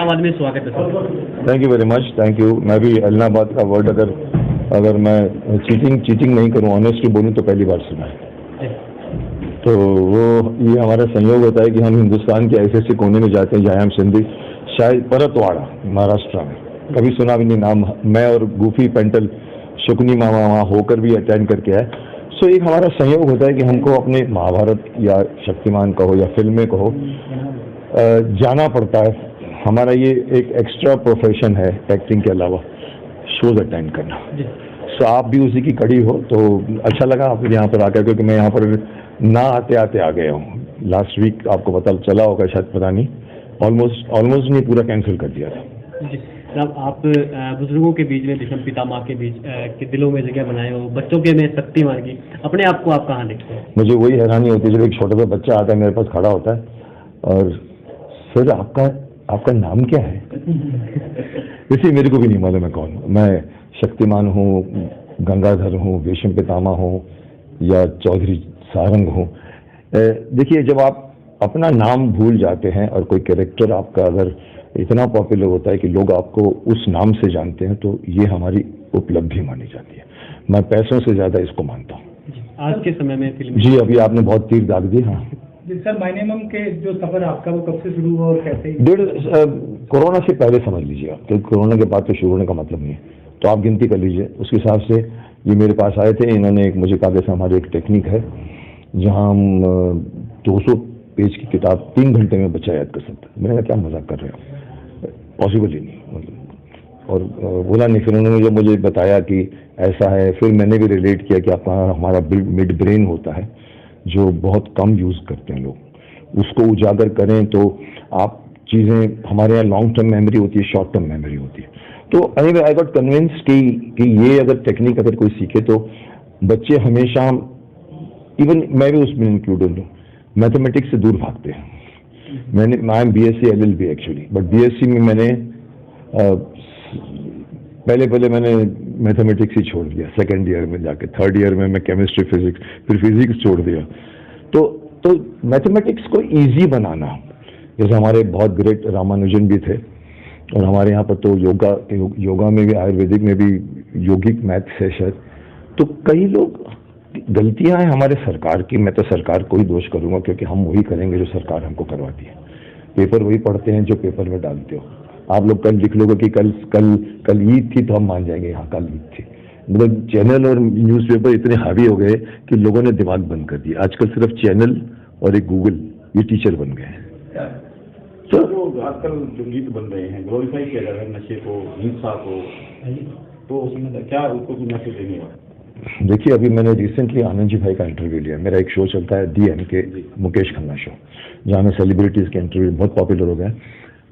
आबाद में स्वागत है sir. Thank you very much, thank you. मैं भी इलाहाबाद का वर्ड अगर मैं चीटिंग नहीं करूँ, ऑनेस्टली बोलूँ तो पहली बार सुना है। तो ये हमारा संयोग होता है कि हम हिंदुस्तान के ऐसे कोने में जाते हैं जहाँ हम सिंधी, शायद परतवाड़ा महाराष्ट्र में, कभी सुना भी नहीं नाम। मैं और गूफी पेंटल शुकनी मामा वहाँ होकर भी अटेंड करके आए। सो एक हमारा संयोग होता है कि हमको अपने महाभारत या शक्तिमान कहो या फिल्में कहो जाना पड़ता है। हमारा ये एक एक्स्ट्रा प्रोफेशन है एक्टिंग के अलावा, शोज अटेंड करना। सो आप भी उसी की कड़ी हो, तो अच्छा लगा आप यहाँ पर आकर, क्योंकि मैं यहाँ पर ना आते आते आ गया हूँ। लास्ट वीक आपको पता चला होगा शायद, पता नहीं, ऑलमोस्ट नहीं, पूरा कैंसिल कर दिया था। जब आप बुजुर्गों के बीच में, विषम पितामह के बीच के दिलों में जगह बनाए हो, बच्चों के में शक्तिमान की, अपने आप को आप कहाँ देखते हैं? मुझे वही हैरानी होती है जब एक छोटा सा बच्चा आता है मेरे पास खड़ा होता है और सर आपका नाम क्या है? इसी मेरे को भी नहीं मालूम है कौन। मैं शक्तिमान हूँ, गंगाधर हूँ, विषम पितामह हूँ या चौधरी सारंग हूँ। देखिए, जब आप अपना नाम भूल जाते हैं और कोई कैरेक्टर आपका अगर इतना पॉपुलर होता है कि लोग आपको उस नाम से जानते हैं, तो ये हमारी उपलब्धि मानी जाती है। मैं पैसों से ज़्यादा इसको मानता हूँ। आज के समय में फिल्म जी, अभी आपने बहुत तीर दाग दी। हाँ सर, माइनिमम के जो सफर आपका वो कब से शुरू हुआ और कैसे? कोरोना से पहले समझ लीजिए आप, क्योंकि कोरोना के बाद तो शुरू होने का मतलब नहीं है। तो आप गिनती कर लीजिए उस हिसाब से। ये मेरे पास आए थे, इन्होंने एक मुझे कहा, जैसे हमारी एक टेक्निक है जहाँ हम 200 पेज की किताब 3 घंटे में बच्चा याद कर सकता है। मैंने कहा क्या मजाक कर रहे हो, पॉसिबल ही नहीं मतलब। और बोला नहीं। फिर उन्होंने जब मुझे बताया कि ऐसा है, फिर मैंने भी रिलेट किया कि आपका हमारा मिड ब्रेन होता है जो बहुत कम यूज़ करते हैं लोग, उसको उजागर करें तो आप चीज़ें, हमारे यहाँ लॉन्ग टर्म मेमोरी होती है, शॉर्ट टर्म मेमोरी होती है। तो एनीवे आई गॉट कन्विंस्ड कि ये अगर टेक्निक अगर कोई सीखे तो बच्चे हमेशा, इवन मैं भी उसमें इंक्लूडेड हूँ, मैथमेटिक्स से दूर भागते हैं। I am BSc LLB actually, but BSc में मैंने पहले मैंने मैथमेटिक्स ही छोड़ दिया। सेकेंड ईयर में जाके, थर्ड ईयर में मैं केमिस्ट्री, फिजिक्स, फिर फिजिक्स छोड़ दिया। तो मैथमेटिक्स को इजी बनाना, जैसे हमारे बहुत ग्रेट रामानुजन भी थे, और हमारे यहाँ पर तो योगा में भी, आयुर्वेदिक में भी योगिक मैथ्स है शायद। तो कई लोग, गलतियां हैं हमारे सरकार की। मैं तो सरकार को ही दोष करूंगा, क्योंकि हम वही करेंगे जो सरकार हमको करवाती है। पेपर वही पढ़ते हैं जो पेपर में डालते हो। आप लोग कल लिख लोगे कि कल ईद थी, तो हम मान जाएंगे हाँ कल ईद थी। मतलब चैनल और न्यूज़पेपर इतने हावी हो गए कि लोगों ने दिमाग बंद कर दिया। आजकल सिर्फ चैनल और एक गूगल, ये टीचर बन गए हैं। तो आजकल जो गीत बन रहे हैं, ग्लोरीफाई किया जा रहा है नशे को, हिंसा को, तो उसमें क्या उनको मैसेज देने वाला? देखिए, अभी मैंने रिसेंटली आनंद जी भाई का इंटरव्यू लिया। मेरा एक शो चलता है DMK मुकेश खन्ना शो, जहाँ में सेलिब्रिटीज़ के इंटरव्यू बहुत पॉपुलर हो गए।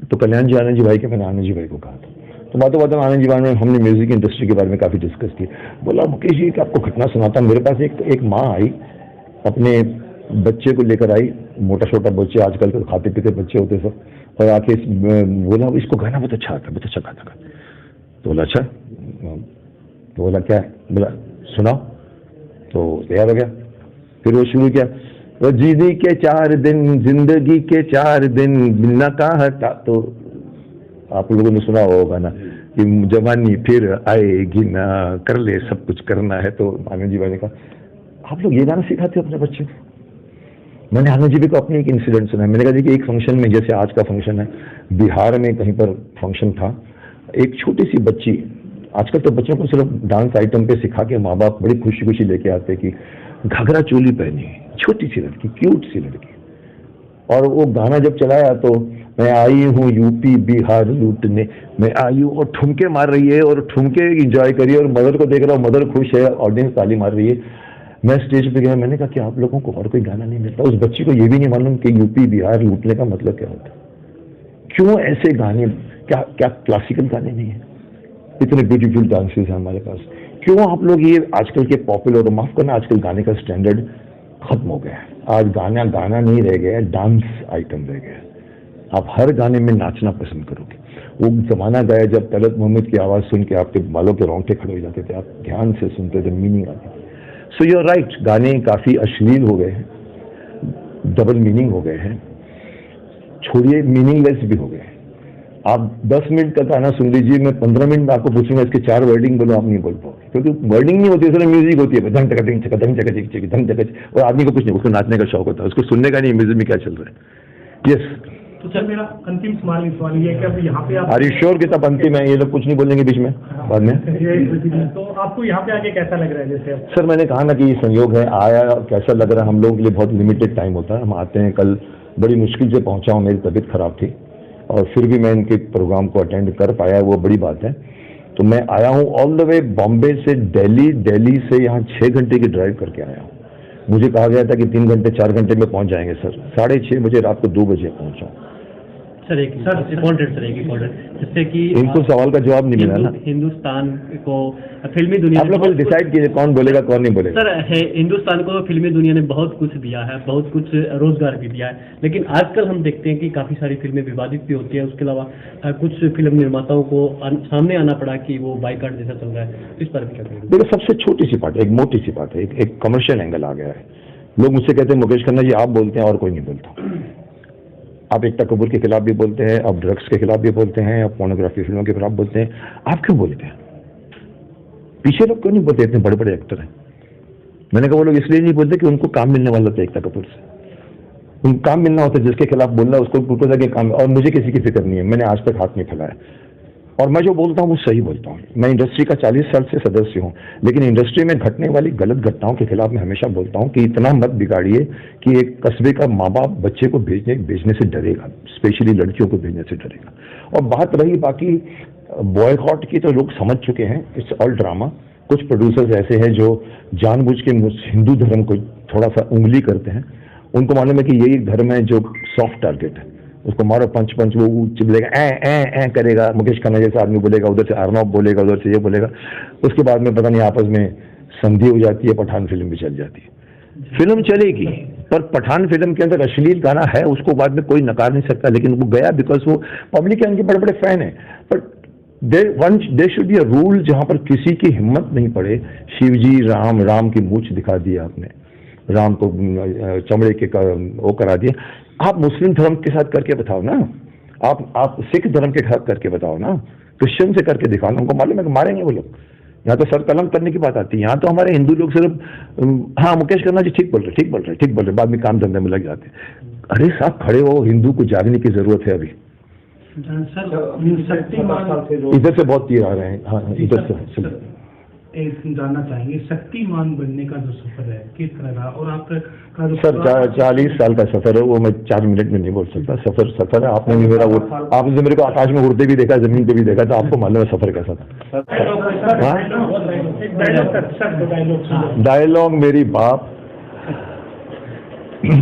तो कल्याण जी आनंद जी भाई के, मैंने आनंद जी भाई को कहा था। तो बातों में आनंद जी भाई में हमने म्यूजिक इंडस्ट्री के बारे में काफ़ी डिस्कस की। बोला मुकेश जी कि आपको घटना सुनाता। मेरे पास एक माँ आई, अपने बच्चे को लेकर आई, मोटा छोटा बच्चे, आजकल तो खाते पीते बच्चे होते सब, और आके बोला इसको गाना बहुत अच्छा आता, बहुत अच्छा गाता। तो बोला अच्छा, तो बोला क्या है, बोला सुनाओ। तो तैयार हो गया। फिर वो शुरू किया, वो जीने के 4 दिन, जिंदगी के 4 दिन, बिना कहा था। तो आप लोगों ने सुना होगा ना कि जवानी फिर आएगी ना, कर ले सब कुछ करना है। तो आनंद जी भाई ने कहा आप लोग ये गाना सिखाते हो अपने बच्चे को? मैंने आनंद जी भी को अपनी एक इंसिडेंट सुना है। मैंने कहा देखिए, एक फंक्शन में, जैसे आज का फंक्शन है, बिहार में कहीं पर फंक्शन था, एक छोटी सी बच्ची, आजकल तो बच्चों को सिर्फ डांस आइटम पे सिखा के माँ बाप बड़ी खुशी खुशी लेके आते कि घाघरा चोली पहनी, छोटी सी लड़की, क्यूट सी लड़की, और वो गाना जब चलाया तो मैं आई हूँ यूपी बिहार लूटने, मैं आई हूँ, और ठुमके मार रही है, और ठुमके इंजॉय करिए, और मदर को देख रहा हूँ, मदर खुश है, ऑडियंस ताली मार रही है। मैं स्टेज पे गया, मैंने कहा कि आप लोगों को और कोई गाना नहीं मिलता? उस बच्ची को ये भी नहीं मालूम कि यूपी बिहार लूटने का मतलब क्या होता है। क्यों ऐसे गाने, क्या क्लासिकल गाने नहीं है? इतने ब्यूटीफुल डांसेस हैं हमारे पास। क्यों आप लोग ये आजकल के पॉपुलर, माफ करना, आजकल गाने का स्टैंडर्ड खत्म हो गया है। आज गाना नहीं रह गया, डांस आइटम रह गया। आप हर गाने में नाचना पसंद करोगे। वो जमाना गया जब तलत मोहम्मद की आवाज़ सुन के आपके बालों के रोंगटे खड़े हो जाते थे, आप ध्यान से सुनते थे, मीनिंग आती थी। सो यू आर राइट, गाने काफ़ी अश्लील हो गए हैं, डबल मीनिंग हो गए हैं, छोड़िए मीनिंगलेस भी हो गए हैं। आप 10 मिनट का गाना सुन लीजिए, मैं 15 मिनट में आपको पूछूंगा इसके 4 वर्डिंग बोलो, आप नहीं बोल पाओगे, क्योंकि वर्डिंग नहीं होती है, सिर्फ म्यूजिक होती है, धंग धंग धंग धंग धंग धंग धंग, और आदमी को कुछ नहीं, उसको नाचने का शौक होता है, उसको सुनने का नहीं म्यूजिक में क्या चल रहा है। यस, तो सर मेरा अंतिम सवाल ये है कि अब यहाँ पे आप आर यू श्योर कि तब अंतिम है, ये लोग कुछ नहीं बोलेंगे बीच में बाद में? तो आपको यहाँ पे आके कैसा लग रहा है? जैसे सर मैंने कहा ना कि ये संयोग है, आया कैसा लग रहा है, हम लोगों के लिए बहुत लिमिटेड टाइम होता है, हम आते हैं, कल बड़ी मुश्किल से पहुंचा हूँ, मेरी तबीयत खराब थी और फिर भी मैं इनके प्रोग्राम को अटेंड कर पाया, वो बड़ी बात है। तो मैं आया हूँ ऑल द वे बॉम्बे से दिल्ली, दिल्ली से यहाँ 6 घंटे की ड्राइव करके आया हूँ। मुझे कहा गया था कि 3 घंटे 4 घंटे में पहुंच जाएंगे सर, 6:30 बजे रात को 2 बजे पहुंचा। सर एक इम्पोर्टेंट सर, एक इम्पोर्टेंट, जिससे कि इनको सवाल का जवाब नहीं मिला ना। हिंदुस्तान को फिल्मी दुनिया आप लोग पहले डिसाइड कीजिए कौन बोलेगा कौन नहीं बोलेगा। सर हिंदुस्तान को फिल्मी दुनिया ने बहुत कुछ दिया है, बहुत कुछ रोजगार भी दिया है, लेकिन आजकल हम देखते हैं कि काफी सारी फिल्में विवादित भी होती है, उसके अलावा कुछ फिल्म निर्माताओं को सामने आना पड़ा कि वो बाइकआउट जैसा चल रहा है, इस पर भी क्या कहेंगे? देखो सबसे छोटी सी बात है, एक मोटी सी बात है, एक कमर्शियल एंगल आ गया है। लोग मुझसे कहते हैं मुकेश खन्ना जी आप बोलते हैं और कोई नहीं बोलता। आप एकता कपूर के खिलाफ भी बोलते हैं, आप ड्रग्स के खिलाफ भी बोलते हैं, आप पोर्नोग्राफी फिल्मों के खिलाफ बोलते हैं, आप क्यों बोलते हैं? पीछे लोग क्यों नहीं बोलते? इतने बड़े बड़े एक्टर हैं। मैंने कहा वो लोग इसलिए नहीं बोलते कि उनको काम मिलने वाला था एकता कपूर से, उनको काम मिलना होता है, जिसके खिलाफ बोलना उसको पूछा था कि काम, और मुझे किसी की फिक्र नहीं है, मैंने आज तक हाथ नहीं फैलाया, और मैं जो बोलता हूँ वो सही बोलता हूँ। मैं इंडस्ट्री का 40 साल से सदस्य हूँ, लेकिन इंडस्ट्री में घटने वाली गलत घटनाओं के खिलाफ मैं हमेशा बोलता हूँ कि इतना मत बिगाड़िए कि एक कस्बे का माँ बाप बच्चे को भेजने से डरेगा, स्पेशली लड़कियों को भेजने से डरेगा। और बात रही बाकी बॉयकॉट की, तो लोग समझ चुके हैं, इट्स ऑल ड्रामा। कुछ प्रोड्यूसर्स ऐसे हैं जो जानबूझ के हिंदू धर्म को थोड़ा सा उंगली करते हैं, उनको मालूम है कि यही धर्म है जो सॉफ्ट टारगेट है, उसको मारो पंच पंच, वो चिल्लेगा ए करेगा, मुकेश खन्ना जैसा आदमी बोलेगा, उधर से अर्नब बोलेगा, उधर से ये बोलेगा, उसके बाद में पता नहीं आपस में संधि हो जाती है, पठान फिल्म भी चल जाती है। फिल्म चलेगी पर पठान फिल्म के अंदर अश्लील गाना है, उसको बाद में कोई नकार नहीं सकता, लेकिन वो गया बिकॉज वो पब्लिक के उनके बड़े बड़े फैन है। But there should be a rule जहां पर किसी की हिम्मत नहीं पड़े। शिवजी राम की मूंछ दिखा दी आपने, राम को चमड़े के वो करा दिया। आप मुस्लिम धर्म के साथ करके बताओ ना, आप सिख धर्म के साथ करके बताओ ना, क्रिश्चियन से करके दिखाओ ना, उनको मालूम है कि मारेंगे वो लोग। यहाँ तो सर कलम करने की बात आती है, यहाँ तो हमारे हिंदू लोग सिर्फ हाँ मुकेश खन्ना जी ठीक बोल रहे, बाद में काम धंधे में लग जाते। अरे साहब खड़े हो, हिंदू को जागने की जरूरत है अभी। सर शक्तिमान इधर से बहुत तीर आ रहे हैं, हाँ इधर से जानना चाहेंगे शक्तिमान बनने का जो सफर है किस तरह का, और आपका सर 40 साल का सफर है, वो मैं 4 मिनट में नहीं बोल सकता। सफर है, आपने भी मेरा वो, आपने मेरे को आकाश में उड़ते भी देखा, जमीन पे भी देखा, तो आपको मालूम है सफर कैसा था। डायलॉग मेरी बाप,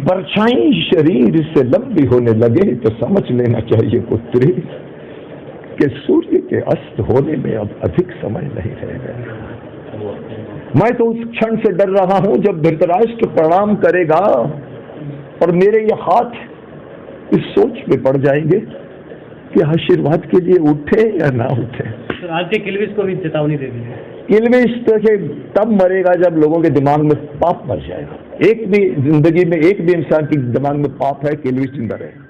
परछाई शरीर से लंबी होने लगे तो समझ लेना चाहिए पुत्री कि सूर्य के अस्त होने में अब अधिक समय नहीं रह गया। मैं तो उस क्षण से डर रहा हूं जब धृतराष्ट्र प्रणाम करेगा और मेरे ये हाथ इस सोच में पड़ जाएंगे कि आशीर्वाद के लिए उठे या ना उठे। तो आज के किलविश को भी चेतावनी दे दीजिए। किलविश तो तब मरेगा जब लोगों के दिमाग में पाप मर जाएगा। एक भी जिंदगी में एक भी इंसान के दिमाग में पाप है, किलविश जिंदा रहेगा।